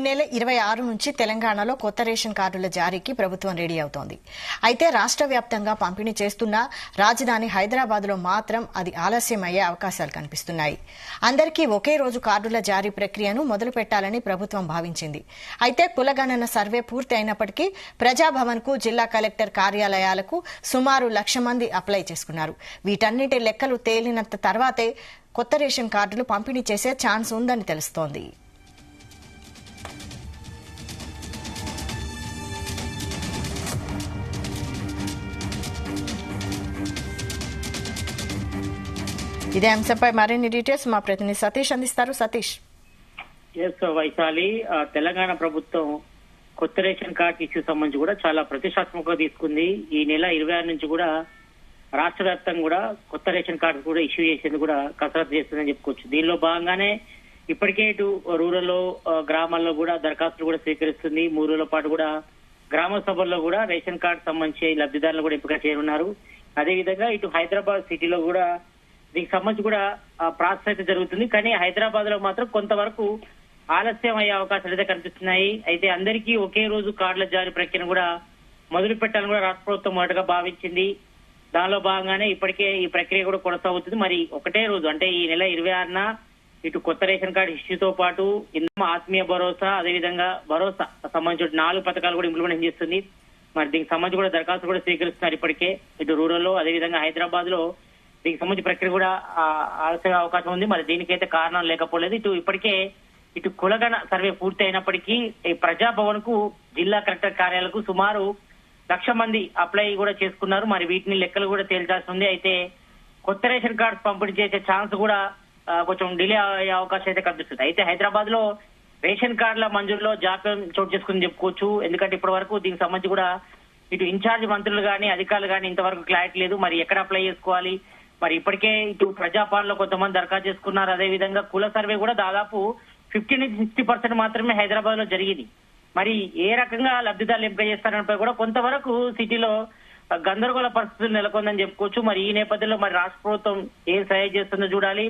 నెల 26 నుంచి తెలంగాణలో కొత్త రేషన్ కార్డుల జారీకి ప్రభుత్వం రెడీ అవుతోంది. అయితే రాష్ట్ర వ్యాప్తంగా పంపిణీ చేస్తున్న రాజధాని హైదరాబాద్లో మాత్రం అది ఆలస్యమయ్యే అవకాశాలు కనిపిస్తున్నాయి. అందరికీ ఒకే రోజు కార్డుల జారీ ప్రక్రియను మొదలు పెట్టాలని ప్రభుత్వం భావించింది. అయితే కులగణన సర్వే పూర్తి అయినప్పటికీ ప్రజాభవన్కు, జిల్లా కలెక్టర్ కార్యాలయాలకు సుమారు 1,00,000 మంది అప్లై చేసుకున్నారు. వీటన్నిటి లెక్కలు తేలినంత తర్వాతే కొత్త రేషన్ కార్డులు పంపిణీ చేసే ఛాన్స్ ఉందని తెలుస్తోంది. ఇదే అంశంపై మరిన్ని డీటెయిల్స్ మా ప్రతినిధి సతీష్ అందిస్తారు. సతీష్. వైశాలి, తెలంగాణ ప్రభుత్వం కొత్త రేషన్ కార్డు ఇష్యూ సంబంధించి కూడా చాలా ప్రతిష్టాత్మకంగా తీసుకుంది. ఈ నెల 26 నుంచి కూడా రాష్ట్ర వ్యాప్తంగా కూడా కొత్త రేషన్ కార్డు కూడా ఇష్యూ చేసేందుకు కూడా కసరత్తు చేస్తుందని చెప్పుకోవచ్చు. దీనిలో భాగంగానే ఇప్పటికే ఇటు రూరల్ గ్రామాల్లో కూడా దరఖాస్తులు కూడా స్వీకరిస్తుంది. 3 రోజుల పాటు కూడా గ్రామ సభల్లో కూడా రేషన్ కార్డు సంబంధించి లబ్ధిదారులు కూడా ఎంపిక చేయనున్నారు. అదేవిధంగా ఇటు హైదరాబాద్ సిటీలో కూడా దీనికి సంబంధించి కూడా ప్రాసెస్ అయితే జరుగుతుంది. కానీ హైదరాబాద్ లో మాత్రం కొంతవరకు ఆలస్యం అయ్యే అవకాశాలు అయితే కనిపిస్తున్నాయి. అయితే అందరికీ ఒకే రోజు కార్డుల జారీ ప్రక్రియను కూడా మొదలు పెట్టాలని కూడా రాష్ట్ర ప్రభుత్వం మొదటగా భావించింది. దానిలో భాగంగానే ఇప్పటికే ఈ ప్రక్రియ కూడా కొనసాగుతుంది. మరి ఒకటే రోజు అంటే ఈ నెల 26న ఇటు కొత్త రేషన్ కార్డు ఇష్యూతో పాటు ఇంధన ఆత్మీయ భరోసా, అదేవిధంగా భరోసా సంబంధించిన 4 పథకాలు కూడా ఇంప్లిమెంట్ చేస్తుంది. మరి దీనికి సంబంధించి కూడా దరఖాస్తు కూడా స్వీకరిస్తున్నారు. ఇప్పటికే ఇటు రూరల్ లో, అదేవిధంగా హైదరాబాద్ లో దీనికి సంబంధించి ప్రక్రియ కూడా ఆలస్య అవకాశం ఉంది. మరి దీనికైతే కారణం లేకపోలేదు. ఇటు కులగణ సర్వే పూర్తి అయినప్పటికీ ఈ ప్రజాభవన్ కు, జిల్లా కలెక్టర్ కార్యాలయాలకు సుమారు 1,00,000 మంది అప్లై కూడా చేసుకున్నారు. మరి వీటిని లెక్కలు కూడా తేల్చాల్సి ఉంది. అయితే కొత్త రేషన్ కార్డు పంపిణీ చేసే ఛాన్స్ కూడా కొంచెం డిలే అయ్యే అవకాశం అయితే కనిపిస్తుంది. అయితే హైదరాబాద్ లో రేషన్ కార్డుల మంజూరులో జాప్యం చోటు చేసుకుని చెప్పుకోవచ్చు. ఎందుకంటే ఇప్పటి వరకు దీనికి సంబంధించి కూడా ఇటు ఇన్ఛార్జ్ మంత్రులు కానీ, అధికారులు కానీ ఇంతవరకు క్లారిటీ లేదు. మరి ఎక్కడ అప్లై చేసుకోవాలి, మరి ఇప్పటికే ఇటు ప్రజాపాలనలో కొంతమంది దరఖాస్తు చేసుకున్నారు. అదేవిధంగా కుల సర్వే కూడా దాదాపు 50 నుంచి 60% మాత్రమే హైదరాబాద్ లో జరిగింది. మరి ఏ రకంగా లబ్ధిదారులు ఎంపిక చేస్తారనిపై కూడా కొంతవరకు సిటీలో గందరగోళ పరిస్థితులు నెలకొందని చెప్పుకోవచ్చు. మరి ఈ నేపథ్యంలో మరి రాష్ట్ర ప్రభుత్వం ఏం సహాయం చేస్తుందో చూడాలి.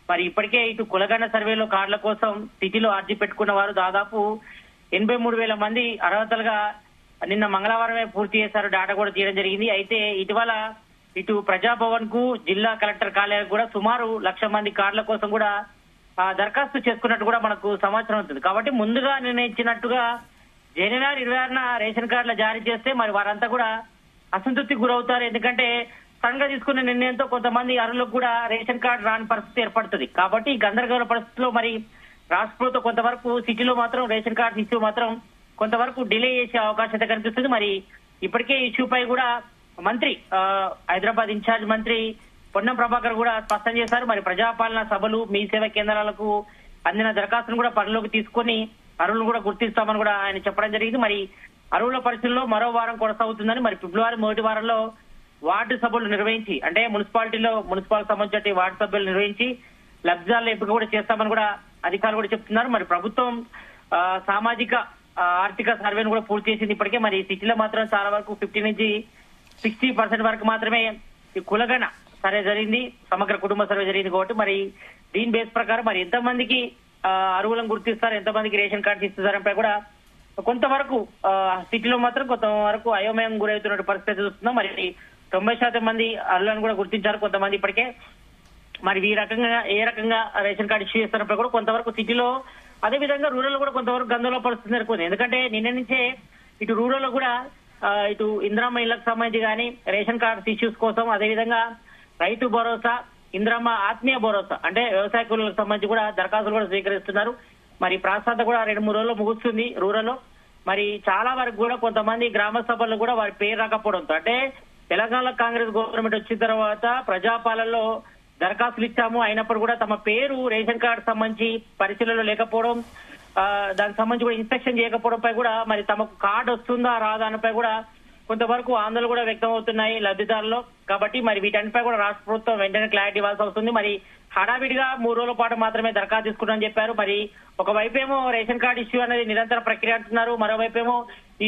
మరి ఇప్పటికే ఇటు కులగణ సర్వేలో కార్డుల కోసం సిటీలో అర్జీ పెట్టుకున్న వారు దాదాపు 83,000 మంది అర్హతలుగా నిన్న మంగళవారమే పూర్తి చేశారు. డేటా కూడా తీయడం జరిగింది. అయితే ఇటీవల ఇటు ప్రజాభవన్ కు, జిల్లా కలెక్టర్ కార్యాలయం కూడా సుమారు 1,00,000 మంది కార్డుల కోసం కూడా దరఖాస్తు చేసుకున్నట్టు కూడా మనకు సమాచారం అవుతుంది. కాబట్టి ముందుగా నిర్ణయించినట్టుగా జనవరి 26న రేషన్ కార్డులు జారీ చేస్తే మరి వారంతా కూడా అసంతృప్తికి గురవుతారు. ఎందుకంటే సడన్ గా తీసుకున్న నిర్ణయంతో కొంతమంది అర్హులకు కూడా రేషన్ కార్డు రాని పరిస్థితి ఏర్పడుతుంది. కాబట్టి ఈ గందరగోళ పరిస్థితిలో మరి రాష్ట్ర ప్రభుత్వం కొంతవరకు సిటీలో మాత్రం రేషన్ కార్డు ఇష్యూ మాత్రం కొంతవరకు డిలే చేసే అవకాశం అయితే కనిపిస్తుంది. మరి ఇప్పటికే ఇష్యూపై కూడా మంత్రి, హైదరాబాద్ ఇన్ఛార్జ్ మంత్రి పొన్నం ప్రభాకర్ కూడా స్పష్టం చేశారు. మరి ప్రజాపాలన సభలు, మీ సేవా కేంద్రాలకు అందిన దరఖాస్తును కూడా పరిలోకి తీసుకొని అర్హులను కూడా గుర్తిస్తామని కూడా ఆయన చెప్పడం జరిగింది. మరి అర్హుల పరిస్థితుల్లో మరో వారం కొనసాగుతుందని, మరి ఫిబ్రవరి 1వ వారంలో వార్డు సభలు నిర్వహించి, అంటే మున్సిపాలిటీ సంబంధించిన వార్డు సభ్యులు నిర్వహించి లబ్ధిదారుల ఎంపిక కూడా చేస్తామని కూడా అధికారులు కూడా చెప్తున్నారు. మరి ప్రభుత్వం సామాజిక ఆర్థిక సర్వేను కూడా పూర్తి చేసింది ఇప్పటికే. మరి సిటీలో మాత్రం చాలా వరకు 50 నుంచి 60% వరకు మాత్రమే ఈ కులగణ సర్వే జరిగింది, సమగ్ర కుటుంబ సర్వే జరిగింది. కాబట్టి మరి దీని బేస్ ప్రకారం మరి ఎంతమందికి అర్హులను గుర్తిస్తారు, ఎంతమందికి రేషన్ కార్డు ఇస్తారంపై కూడా కొంతవరకు సిటీలో మాత్రం కొంతవరకు అయోమయం గురవుతున్న పరిస్థితి చూస్తున్నాం. మరి 90% మంది అర్హులను కూడా గుర్తించారు కొంతమంది ఇప్పటికే. మరి ఏ రకంగా రేషన్ కార్డు ఇష్యూ చేస్తారంపై కూడా కొంతవరకు సిటీలో, అదేవిధంగా రూరల్ కూడా కొంతవరకు గందరగోళ పరిస్థితి నెలకొంది. ఎందుకంటే నిన్న నుంచే ఇటు రూరల్ లో కూడా ఇటు ఇందిరమ్మ ఇళ్లకు సంబంధించి కానీ రేషన్ కార్డు ఇష్యూస్ కోసం, అదేవిధంగా రైతు భరోసా, ఇందిరమ్మ ఆత్మీయ భరోసా అంటే వ్యవసాయ కూలీలకు సంబంధించి కూడా దరఖాస్తులు కూడా స్వీకరిస్తున్నారు. మరి ప్రాసెస్ కూడా 2-3 రోజుల్లో ముగుస్తుంది రూరల్ లో. మరి చాలా వరకు కూడా కొంతమంది గ్రామ సభల్లో కూడా వారి పేరు రాకపోవడంతో, అంటే తెలంగాణ కాంగ్రెస్ గవర్నమెంట్ వచ్చిన తర్వాత ప్రజాపాలనలో దరఖాస్తులు ఇచ్చాము, అయినప్పుడు కూడా తమ పేరు రేషన్ కార్డు సంబంధించి పరిశీలనలో లేకపోవడం, దానికి సంబంధించి కూడా ఇన్స్పెక్షన్ చేయకపోవడంపై కూడా మరి తమకు కార్డు వస్తుందా రాదా అనిపై కూడా కొంతవరకు ఆందోళన కూడా వ్యక్తం అవుతున్నాయి లబ్ధిదారుల్లో. కాబట్టి మరి వీటన్నిపై కూడా రాష్ట్ర ప్రభుత్వం వెంటనే క్లారిటీ ఇవ్వాల్సి వస్తుంది. మరి హడావిడిగా 3 రోజుల పాటు మాత్రమే దరఖాస్తు తీసుకుంటామని చెప్పారు. మరి ఒకవైపేమో రేషన్ కార్డు ఇష్యూ అనేది నిరంతర ప్రక్రియ అంటున్నారు, మరోవైపేమో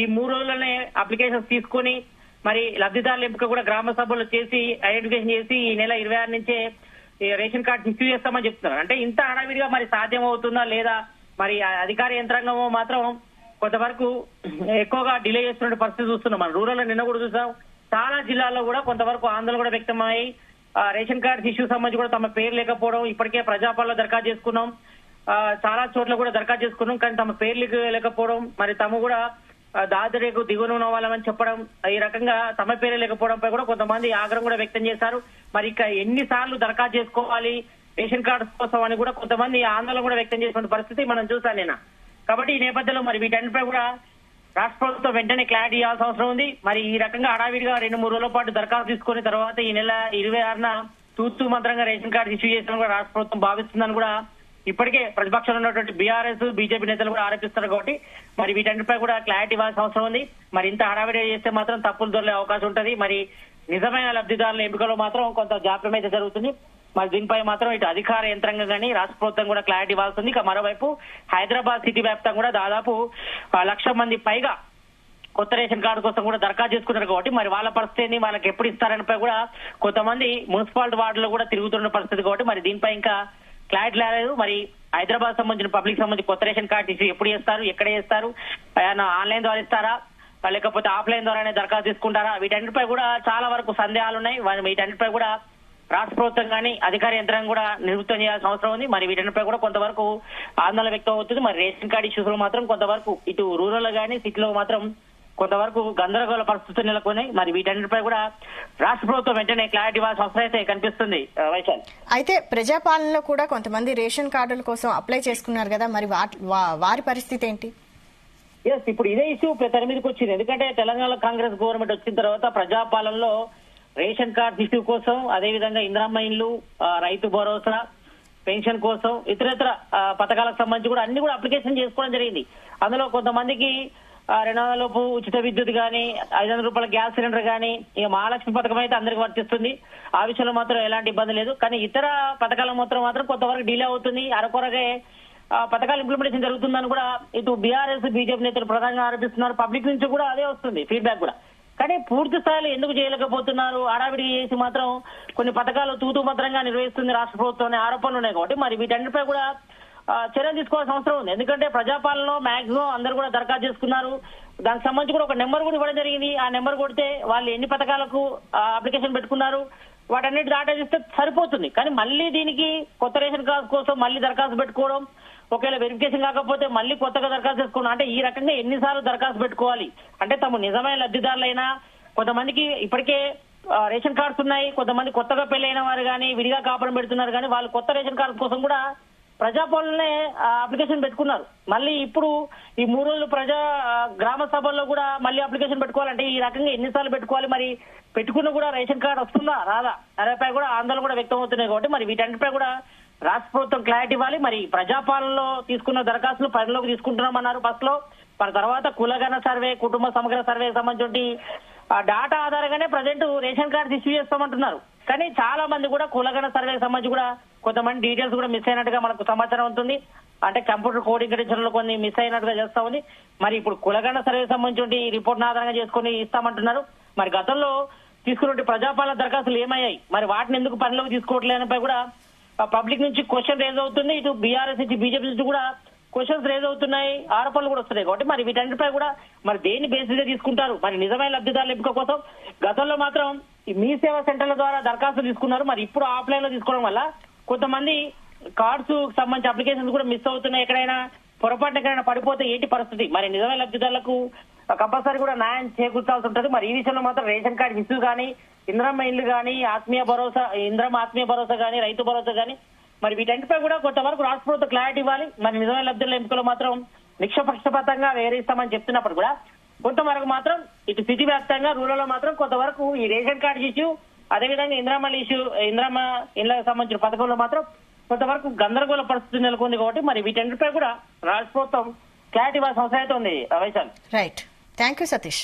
ఈ 3 రోజులనే అప్లికేషన్స్ తీసుకుని మరి లబ్ధిదారుల ఎంపిక కూడా గ్రామ సభలు చేసి ఐడెంటిఫికేషన్ చేసి ఈ నెల 26 నుంచే రేషన్ కార్డు ఇష్యూ చేస్తామని చెప్తున్నారు. అంటే ఇంత హడావిడిగా మరి సాధ్యం అవుతుందా లేదా మరి అధికార యంత్రాంగం మాత్రం కొంతవరకు ఎక్కువగా డిలే చేస్తున్న పరిస్థితి చూస్తున్నాం. మనం రూరల్ లో నిన్న కూడా చూసాం, చాలా జిల్లాల్లో కూడా కొంతవరకు ఆందోళన కూడా వ్యక్తమై రేషన్ కార్డు ఇష్యూ సంబంధించి కూడా తమ పేరు లేకపోవడం, ఇప్పటికే ప్రజాపాలనలో దరఖాస్తు చేసుకున్నాం, చాలా చోట్ల కూడా దరఖాస్తు చేసుకున్నాం, కానీ తమ పేర్లు లేకపోవడం, మరి తమ కూడా దాదాపు దిగువన ఉన్న వాళ్ళమని చెప్పడం, ఈ రకంగా తమ పేరే లేకపోవడంపై కూడా కొంతమంది ఆగ్రహం కూడా వ్యక్తం చేశారు. మరి ఇక ఎన్నిసార్లు దరఖాస్తు చేసుకోవాలి రేషన్ కార్డు కోసం అని కూడా కొంతమంది ఆందోళన కూడా వ్యక్తం చేసిన పరిస్థితి మనం చూసాను నేను. కాబట్టి ఈ నేపథ్యంలో మరి వీటన్నిపై కూడా రాష్ట్ర ప్రభుత్వం వెంటనే క్లారిటీ ఇవ్వాల్సిన అవసరం ఉంది. మరి ఈ రకంగా హడావిడిగా 2-3 రోజుల పాటు దరఖాస్తు తీసుకుని తర్వాత ఈ నెల 26న తూతూ మంత్రంగా రేషన్ కార్డు ఇష్యూ చేసిన కూడా రాష్ట్ర ప్రభుత్వం భావిస్తుందని కూడా ఇప్పటికే ప్రతిపక్షంలో ఉన్నటువంటి బీఆర్ఎస్ బీజేపీ నేతలు కూడా ఆరోపిస్తున్నారు. కాబట్టి మరి వీటన్నిటిపై కూడా క్లారిటీ ఇవ్వాల్సిన అవసరం ఉంది. మరి ఇంత హడావిడి చేస్తే మాత్రం తప్పులు దొరికే అవకాశం ఉంటది. మరి నిజమైన లబ్ధిదారుల ఎంపికలో మాత్రం కొంత జాప్యం అయితే జరుగుతుంది. మరి దీనిపై మాత్రం ఇటు అధికార యంత్రాంగం కానీ రాష్ట్ర ప్రభుత్వం కూడా క్లారిటీ ఇవ్వాల్సింది. ఇక మరోవైపు హైదరాబాద్ సిటీ వ్యాప్తంగా కూడా దాదాపు 1,00,000 మంది పైగా కొత్త రేషన్ కార్డు కోసం కూడా దరఖాస్తు చేసుకున్నారు. కాబట్టి మరి వాళ్ళ పరిస్థితి వాళ్ళకి ఎప్పుడు ఇస్తారనిపై కూడా కొంతమంది మున్సిపాలిటీ వార్డులో కూడా తిరుగుతున్న పరిస్థితి. కాబట్టి మరి దీనిపై ఇంకా క్లారిటీ లేదు. మరి హైదరాబాద్ సంబంధించిన పబ్లిక్ సంబంధించి కొత్త రేషన్ కార్డు ఇష్యూ ఎప్పుడు చేస్తారు, ఎక్కడ చేస్తారు, ఆన్లైన్ ద్వారా ఇస్తారా లేకపోతే ఆఫ్లైన్ ద్వారానే దరఖాస్తు తీసుకుంటారా, వీటన్నిటిపై కూడా చాలా వరకు సందేహాలు ఉన్నాయి. వీటన్నిటిపై కూడా రాష్ట్ర ప్రభుత్వం కానీ అధికార యంత్రాంగం కూడా నివృత్తం చేయాల్సిన అవసరం ఉంది. మరి వీటన్నిటిపై కూడా కొంతవరకు ఆందోళన వ్యక్తం అవుతుంది. మరి రేషన్ కార్డు ఇష్యూస్ లో మాత్రం కొంతవరకు ఇటు రూరల్ గానీ సిటీలో మాత్రం కొంతవరకు గందరగోళ పరిస్థితులు నెలకొన్నాయి. మరి వీటన్నిటిపై కూడా రాష్ట్ర ప్రభుత్వం వెంటనే క్లారిటీ ఇవ్వాల్సిన అవసరం అయితే కనిపిస్తుంది. వైశాల్, అయితే ప్రజాపాలనలో కూడా కొంతమంది రేషన్ కార్డుల కోసం అప్లై చేసుకున్నారు కదా, మరి వారి పరిస్థితి ఏంటి? ఇప్పుడు ఇదే ఇష్యూ తెర మీదకి వచ్చింది. ఎందుకంటే తెలంగాణ కాంగ్రెస్ గవర్నమెంట్ వచ్చిన తర్వాత ప్రజాపాలనలో రేషన్ కార్డు ఇష్యూ కోసం, అదేవిధంగా ఇందిరమ్మ ఇండ్లు, రైతు భరోసా, పెన్షన్ కోసం, ఇతరేతర పథకాలకు సంబంధించి కూడా అన్ని కూడా అప్లికేషన్ చేసుకోవడం జరిగింది. అందులో కొంతమందికి 200 లోపు ఉచిత విద్యుత్ గానీ, 500 రూపాయల గ్యాస్ సిలిండర్ గానీ, ఇక మహాలక్ష్మి పథకం అయితే అందరికి వర్తిస్తుంది. ఆ విషయంలో మాత్రం ఎలాంటి ఇబ్బంది లేదు. కానీ ఇతర పథకాల మాత్రం కొంతవరకు డిలే అవుతుంది. అరకొరగే పథకాలు ఇంప్లిమెంటేషన్ జరుగుతుందని కూడా ఇటు బీఆర్ఎస్ బీజేపీ నేతలు ప్రధానంగా ఆరోపిస్తున్నారు. పబ్లిక్ నుంచి కూడా అదే వస్తుంది ఫీడ్బ్యాక్ కూడా. కానీ పూర్తి స్థాయిలో ఎందుకు చేయలేకపోతున్నారు, హడావిడి చేసి మాత్రం కొన్ని పథకాలు తూతూ మంత్రంగా నిర్వహిస్తుంది రాష్ట్ర ప్రభుత్వం అనే ఆరోపణలు ఉన్నాయి. కాబట్టి మరి వీటన్నిటిపై కూడా చర్యలు తీసుకోవాల్సిన అవసరం ఉంది. ఎందుకంటే ప్రజాపాలనలో మాక్సిమం అందరూ కూడా దరఖాస్తు చేసుకున్నారు. దానికి సంబంధించి కూడా ఒక నెంబర్ కూడా ఇవ్వడం జరిగింది. ఆ నెంబర్ కొడితే వాళ్ళు ఎన్ని పథకాలకు అప్లికేషన్ పెట్టుకున్నారు వాటన్నిటి దాటా చేస్తే సరిపోతుంది. కానీ మళ్ళీ దీనికి కొత్త రేషన్ కార్డు కోసం మళ్ళీ దరఖాస్తు పెట్టుకోవడం, ఒకవేళ వెరిఫికేషన్ కాకపోతే మళ్ళీ కొత్తగా దరఖాస్తు చేసుకోవడం, అంటే ఈ రకంగా ఎన్నిసార్లు దరఖాస్తు పెట్టుకోవాలి? అంటే తమ నిజమైన లబ్ధిదారులైనా కొంతమందికి ఇప్పటికే రేషన్ కార్డ్స్ ఉన్నాయి, కొంతమంది కొత్తగా పెళ్లైన వారు కానీ విడిగా కాపురం పెడుతున్నారు. కానీ వాళ్ళు కొత్త రేషన్ కార్డు కోసం కూడా ప్రజాపాలనే అప్లికేషన్ పెట్టుకున్నారు. మళ్ళీ ఇప్పుడు ఈ 3 రోజులు గ్రామ సభల్లో కూడా మళ్ళీ అప్లికేషన్ పెట్టుకోవాలంటే ఈ రకంగా ఎన్నిసార్లు పెట్టుకోవాలి? మరి పెట్టుకున్న కూడా రేషన్ కార్డు వస్తుందా రాదా అనేపై కూడా ఆందోళన కూడా వ్యక్తం అవుతున్నాయి. కాబట్టి మరి వీటన్నిటిపై కూడా రాష్ట్ర ప్రభుత్వం క్లారిటీ ఇవ్వాలి. మరి ప్రజాపాలనలో తీసుకున్న దరఖాస్తులు పరిగణలోకి తీసుకుంటున్నామన్నారు ఫస్ట్ లో. మరి తర్వాత కులగణ సర్వే, కుటుంబ సమగ్ర సర్వేకి సంబంధించి డాటా ఆధారంగానే ప్రజెంట్ రేషన్ కార్డు ఇష్యూ చేస్తామంటున్నారు. కానీ చాలా మంది కూడా కులగణ సర్వేకి సంబంధించి కూడా కొంతమంది డీటెయిల్స్ కూడా మిస్ అయినట్టుగా మనకు సమాచారం ఉంటుంది. అంటే కంప్యూటర్ కోడింగ్ కండిషన్లు కొన్ని మిస్ అయినట్టుగా చేస్తా ఉంది. మరి ఇప్పుడు కులగణ సర్వేకి సంబంధించి రిపోర్ట్ ఆధారంగా చేసుకుని ఇస్తామంటున్నారు. మరి గతంలో తీసుకున్న ప్రజాపాలన దరఖాస్తులు ఏమయ్యాయి, మరి వాటిని ఎందుకు పనిలోకి తీసుకోవట్లేనిపై కూడా పబ్లిక్ నుంచి క్వశ్చన్ రేజ్ అవుతుంది. ఇటు బీఆర్ఎస్ నుంచి బీజేపీ నుంచి కూడా క్వశ్చన్స్ రేజ్ అవుతున్నాయి, ఆరోపణలు కూడా వస్తున్నాయి. కాబట్టి మరి వీటన్నిటిపై కూడా మరి దేని బేసిస్ గా తీసుకుంటారు? మరి నిజమైన లబ్ధిదారుల ఎంపిక కోసం గతంలో మాత్రం మీ సేవా సెంటర్ల ద్వారా దరఖాస్తు తీసుకున్నారు. మరి ఇప్పుడు ఆఫ్లైన్ లో తీసుకోవడం వల్ల కొంతమంది కార్డ్స్ సంబంధించి అప్లికేషన్స్ కూడా మిస్ అవుతున్నాయి. ఎక్కడైనా పొరపాటున ఎక్కడైనా పడిపోతే ఏంటి పరిస్థితి? మరి నిజమైన లబ్ధిదారులకు కంపల్సరీ కూడా న్యాయం చేకూర్చాల్సి ఉంటుంది. మరి ఈ విషయంలో మాత్రం రేషన్ కార్డు ఇష్యూ కానీ, ఇందిరమ్మ ఇల్లు కానీ, ఇందిరమ్మ ఆత్మీయ భరోసా కానీ, రైతు భరోసా కానీ, మరి వీటన్నిటిపై కూడా కొంతవరకు రాష్ట్ర ప్రభుత్వం క్లారిటీ ఇవ్వాలి. మరి నిజమైన లబ్ధిదారుల ఎంపికలో మాత్రం నిష్పక్షపాతంగా వేరేస్తామని చెప్తున్నప్పుడు కూడా కొంతవరకు మాత్రం ఇటు సిటీ వ్యాప్తంగా రూరల్ లో మాత్రం కొంతవరకు ఈ రేషన్ కార్డు ఇష్యూ, అదేవిధంగా ఇందిరమ్మ ఇళ్లకు సంబంధించిన పథకంలో మాత్రం కొంతవరకు గందరగోళ పరిస్థితి నెలకొంది. కాబట్టి మరి వీటన్నిటిపై కూడా రాష్ట్ర ప్రభుత్వం క్లారిటీ ఇవ్వాల్సిన అవసరం అయితే ఉంది. Vaishal, right, thank you Satish.